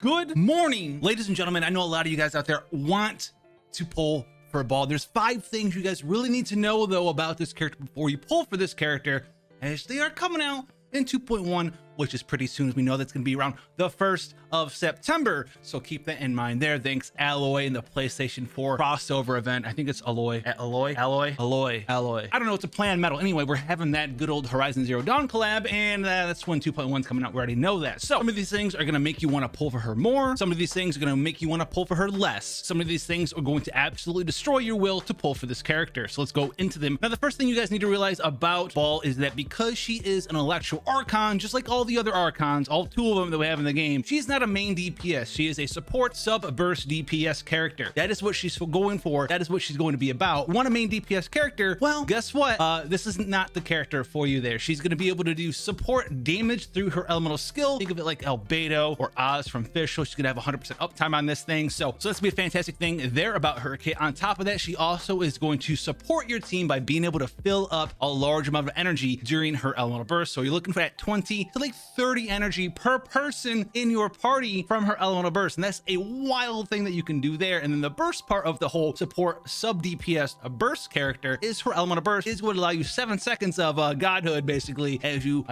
Good morning, ladies and gentlemen. I know a lot of you guys out there want to pull for a ball. There's 5 things you guys really need to know though about this character before you pull for this character, as they are coming out in 2.1, which is pretty soon, as we know that's going to be around the 1st of September. So keep that in mind there. Thanks Alloy and the PlayStation 4 crossover event. I think it's Alloy. I don't know. It's a planned metal. Anyway, we're having that good old Horizon Zero Dawn collab, and that's when 2.1 is coming out. We already know that. So some of these things are going to make you want to pull for her more. Some of these things are going to make you want to pull for her less. Some of these things are going to absolutely destroy your will to pull for this character. So let's go into them. Now, the first thing you guys need to realize about Ball is that because she is an Electro Archon, just like all the other Archons, all 2 of them that we have in the game, she's not a main DPS. She is a support sub-burst DPS character. That is what she's going for. That is what she's going to be about. Want a main DPS character? Well, guess what? This is not the character for you there. She's going to be able to do support damage through her elemental skill. Think of it like Albedo or Oz from Fischl. She's going to have 100% uptime on this thing. So that's going to be a fantastic thing there about her. Okay, on top of that, she also is going to support your team by being able to fill up a large amount of energy during her elemental burst. So you're looking for that 20 to like 30 energy per person in your party from her elemental burst, and that's a wild thing that you can do there. And then the burst part of the whole support sub DPS burst character is her elemental burst is going to allow you 7 seconds of godhood, basically, as you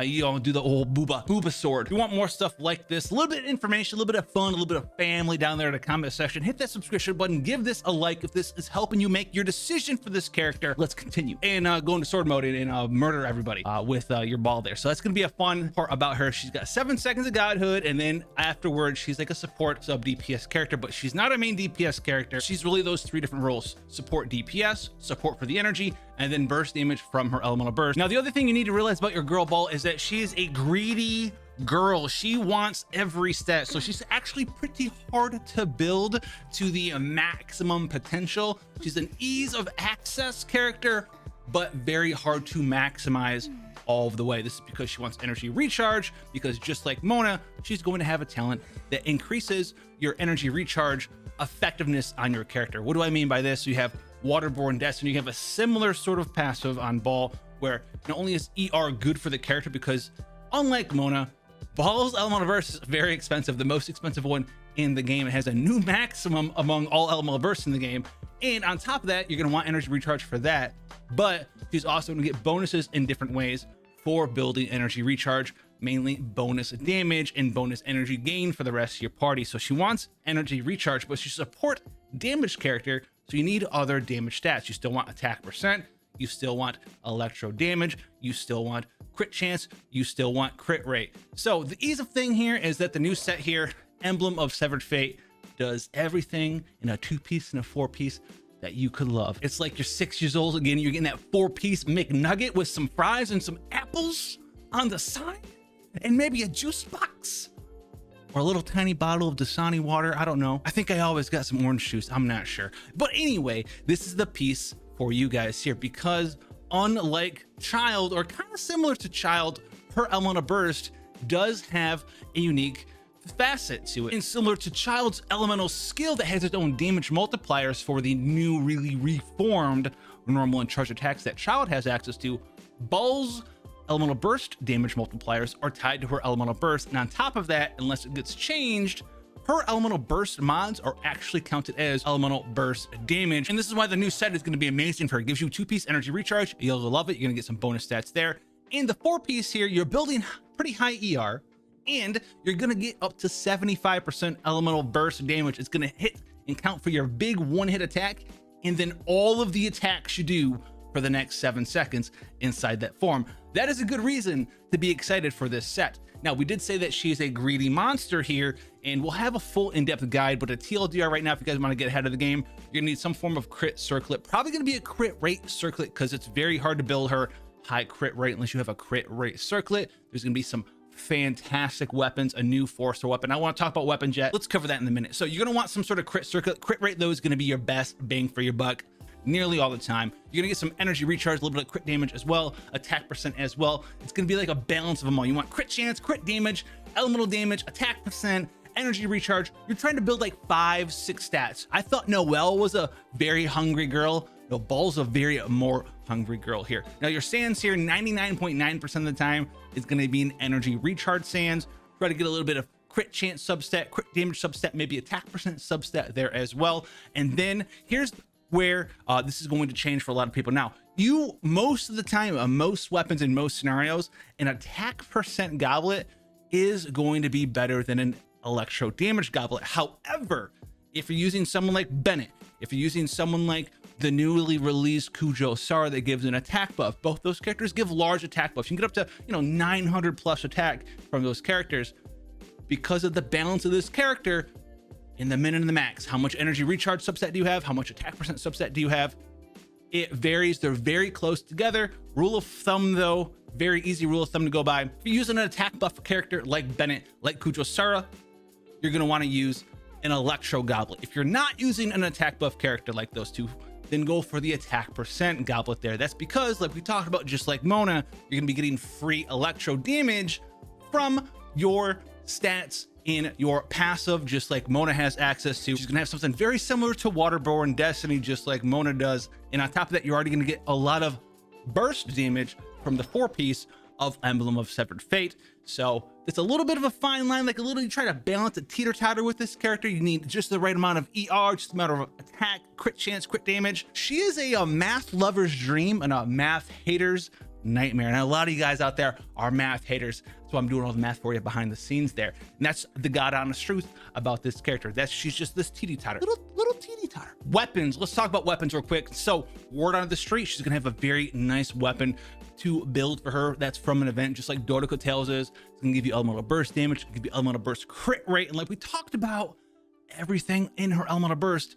do the old booba sword. If you want more stuff like this, a little bit of information, a little bit of fun, a little bit of family down there in the comment section, hit that subscription button, give this a like if this is helping you make your decision for this character. Let's continue and go into sword mode and murder everybody with your ball there. So that's going to be a fun part about her. She's got 7 seconds of godhood, and then afterwards she's like a support sub DPS character, but she's not a main DPS character. She's really those 3 different roles: support DPS, support for the energy, and then burst damage from her elemental burst. Now, the other thing you need to realize about your girl Ball is that she is a greedy girl. She wants every stat, so she's actually pretty hard to build to the maximum potential. She's an ease of access character, but very hard to maximize all of the way. This is because she wants energy recharge, because just like Mona, she's going to have a talent that increases your energy recharge effectiveness on your character. What do I mean by this? You have Waterborne Destiny. You have a similar sort of passive on Ball, where not only is ER good for the character, because unlike Mona, Ball's elemental burst is very expensive, the most expensive one in the game. It has a new maximum among all elemental bursts in the game, and on top of that, you're going to want energy recharge for that, but she's also going to get bonuses in different ways for building energy recharge, mainly bonus damage and bonus energy gain for the rest of your party. So she wants energy recharge, but she's a support damage character, so you need other damage stats. You still want attack percent, you still want electro damage, you still want crit chance, you still want crit rate. So the ease of thing here is that the new set here, Emblem of Severed Fate, does everything in a 2-piece and a 4-piece that you could love. It's like you're 6 years old again. You're getting that 4-piece McNugget with some fries and some apples on the side, and maybe a juice box or a little tiny bottle of Dasani water. I don't know. I think I always got some orange juice. I'm not sure. But anyway, this is the piece for you guys here, because unlike Child, or kind of similar to Child, her elemental burst does have a unique facet to it, and similar to Child's elemental skill that has its own damage multipliers for the new, really reformed normal and charged attacks that Child has access to, Ball's elemental burst damage multipliers are tied to her elemental burst, and on top of that, unless it gets changed, her elemental burst mods are actually counted as elemental burst damage. And this is why the new set is going to be amazing for her. It gives you 2-piece energy recharge. You'll love it. You're going to get some bonus stats there. And the 4-piece here, you're building pretty high ER, and you're going to get up to 75% elemental burst damage. It's going to hit and count for your big 1-hit attack, and then all of the attacks you do for the next 7 seconds inside that form. That is a good reason to be excited for this set. Now, we did say that she is a greedy monster here, and we'll have a full in-depth guide, but a TLDR right now, if you guys want to get ahead of the game, you're gonna need some form of crit circlet, probably gonna be a crit rate circlet, because it's very hard to build her high crit rate unless you have a crit rate circlet. There's gonna be some fantastic weapons, a new forcer weapon. I want to talk about weapons yet. Let's cover that in a minute. So you're gonna want some sort of crit circlet. Crit rate, though, is gonna be your best bang for your buck nearly all the time. You're gonna get some energy recharge, a little bit of crit damage as well, attack percent as well. It's gonna be like a balance of them all. You want crit chance, crit damage, elemental damage, attack percent, energy recharge. You're trying to build like 5-6 stats. I thought Noelle was a very hungry girl. No, Ball's a very more hungry girl here. Now your sands here, 99.9% of the time is going to be an energy recharge sands. Try to get a little bit of crit chance substat, crit damage substat, maybe attack percent substat there as well. And then here's where this is going to change for a lot of people. Now, most of the time, most weapons in most scenarios, an attack percent goblet is going to be better than an electro damage goblet. However, if you're using someone like Bennett, if you're using someone like the newly released Kujo Sara that gives an attack buff, both those characters give large attack buffs. You can get up to 900 plus attack from those characters because of the balance of this character in the min and the max. How much energy recharge subset do you have? How much attack percent subset do you have? It varies. They're very close together. Rule of thumb though, very easy rule of thumb to go by. If you're using an attack buff character like Bennett, like Kujo Sara, you're going to want to use an electro goblet. If you're not using an attack buff character like those two, then go for the attack percent goblet there. That's because, like we talked about, just like Mona, you're gonna be getting free electro damage from your stats in your passive, just like Mona has access to. She's gonna have something very similar to Waterborne Destiny, just like Mona does. And on top of that, you're already gonna get a lot of burst damage from the 4-piece of Emblem of Severed Fate. So it's a little bit of a fine line, like you try to balance a teeter-totter with this character. You need just the right amount of ER, just a matter of attack, crit chance, crit damage. She is a math lover's dream and a math hater's nightmare. And a lot of you guys out there are math haters. So I'm doing all the math for you behind the scenes there. And that's the god honest truth about this character. She's just this teety-totter, little teety-totter. Weapons, let's talk about weapons real quick. So word on the street, she's gonna have a very nice weapon to build for her that's from an event, just like Dodoko Tales is. It's gonna give you elemental burst damage, it's gonna give you elemental burst crit rate, and like we talked about, everything in her elemental burst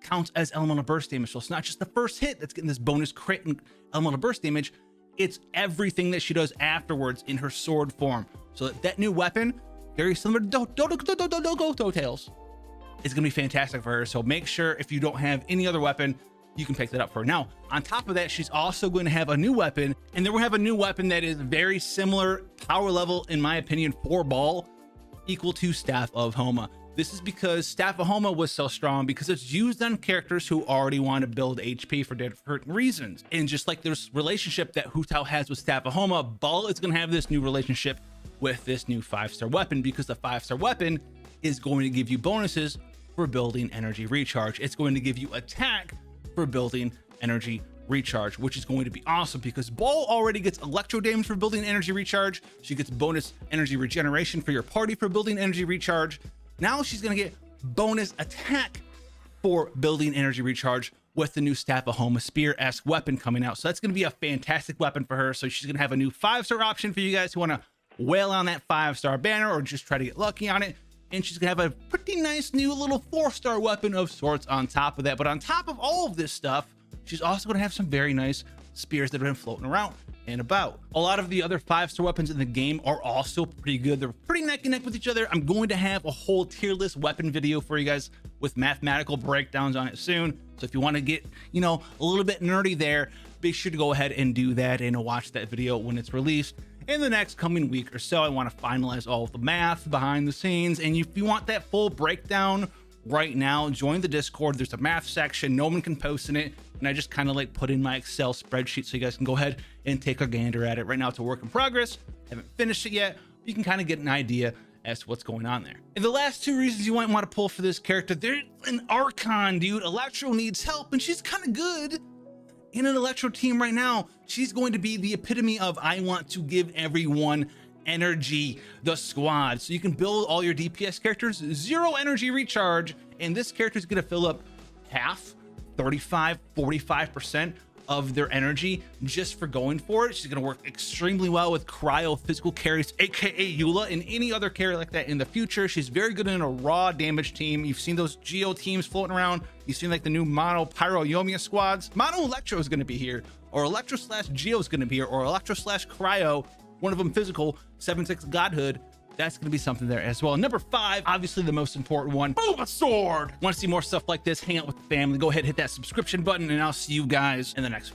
counts as elemental burst damage. So it's not just the first hit that's getting this bonus crit and elemental burst damage, it's everything that she does afterwards in her sword form. So that new weapon, very similar to Dodoko Tales, is gonna be fantastic for her. So make sure if you don't have any other weapon, you can pick that up for her. Now, on top of that, she's also going to have a new weapon, and then we'll have a new weapon that is very similar power level, in my opinion, for ball, equal to Staff of Homa. This is because Staff of Homa was so strong because it's used on characters who already want to build HP for different reasons. And just like there's relationship that Hu Tao has with Staff of Homa, Ball is going to have this new relationship with this new 5-star weapon, because the 5-star weapon is going to give you bonuses for building energy recharge. It's going to give you attack for building energy recharge, which is going to be awesome because Ball already gets electro damage for building energy recharge. She gets bonus energy regeneration for your party for building energy recharge. Now she's going to get bonus attack for building energy recharge with the new Staff of Homa Spear-esque weapon coming out. So that's going to be a fantastic weapon for her. So she's going to have a new 5-star option for you guys who want to wail on that 5-star banner or just try to get lucky on it. And she's gonna have a pretty nice new little 4-star weapon of sorts on top of that. But on top of all of this stuff, she's also gonna have some very nice spears that have been floating around and about. A lot of the other 5-star weapons in the game are also pretty good. They're pretty neck and neck with each other. I'm going to have a whole tier list weapon video for you guys with mathematical breakdowns on it soon. So if you want to get, a little bit nerdy there, be sure to go ahead and do that and watch that video when it's released. In the next coming week or so, I want to finalize all of the math behind the scenes. And if you want that full breakdown right now, join the Discord. There's a math section. No one can post in it. And I just kind of like put in my Excel spreadsheet so you guys can go ahead and take a gander at it. Right now, it's a work in progress. Haven't finished it yet. You can kind of get an idea as to what's going on there. And the last two reasons you might want to pull for this character, there's an Archon, dude. Electro needs help, and she's kind of good in an Electro team right now. She's going to be the epitome of I want to give everyone energy, the squad. So you can build all your DPS characters 0 energy recharge, and this character is going to fill up half, 35, 45% of their energy just for going for it. She's going to work extremely well with cryo physical carries, aka Eula, and any other carry like that in the future. She's very good in a raw damage team. You've seen those Geo teams floating around. You've seen like the new Mono Pyro Yomiya squads. Mono Electro is going to be here, or Electro / Geo is going to be here, or Electro / Cryo, one of them physical, 7/6 Godhood. That's going to be something there as well. And number 5, obviously the most important one, Bulbasaur. Want to see more stuff like this? Hang out with the family. Go ahead and hit that subscription button, and I'll see you guys in the next one.